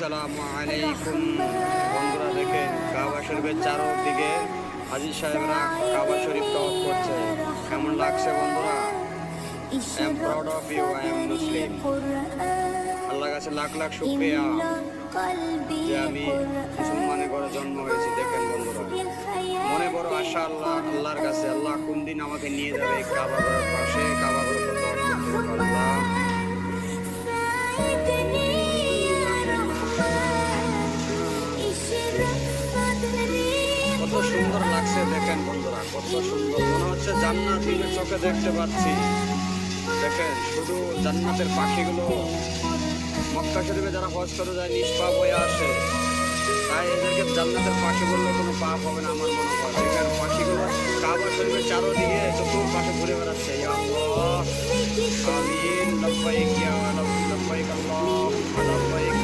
আসসালামু আলাইকুম। বন্ধুরা দেখেন কাবা শরীফের চারদিকে হাজী সাহেবরা কাবা শরীফ তওয়াফ করছে। কেমন লাগছে বন্ধুরা? I am proud of you, I am Muslim. আল্লাহর কাছে লাখ লাখ শুকরিয়া যে আমি মুসলমানের ঘরে জন্ম হয়েছি। দেখেন বন্ধুরা, মনে বড় আশা আল্লাহর কাছে, আল্লাহ কোন দিন আমাকে নিয়ে যাবে কাবা ঘরের পাশে, কাবা ঘরে তওয়াফ করতে। আল্লাহ কত সুন্দর লাগছে দেখেন বন্ধুরা, কত সুন্দর মনে হচ্ছে জান্নাত নিজের চোখে দেখতে পাচ্ছি। দেখেন শুধু জান্নাতের পাখিগুলো মক্কা শরীফে যারা হজ করে যায় নিষ্পাপ হয়ে আসে, তাই এদেরকে জান্নাতের পাখি বললে কোনো পাপ হবে না আমার মনে হয়। দেখেন পাখিগুলো কাবা শরীফের চারদিকে চতুর্পাশে ঘুরে বেড়াচ্ছে। ইয়া আল্লাহ আমিন, লব্বাইক ইয়া রাব্বি লব্বাইক আল্লাহুম্মা লব্বাইক।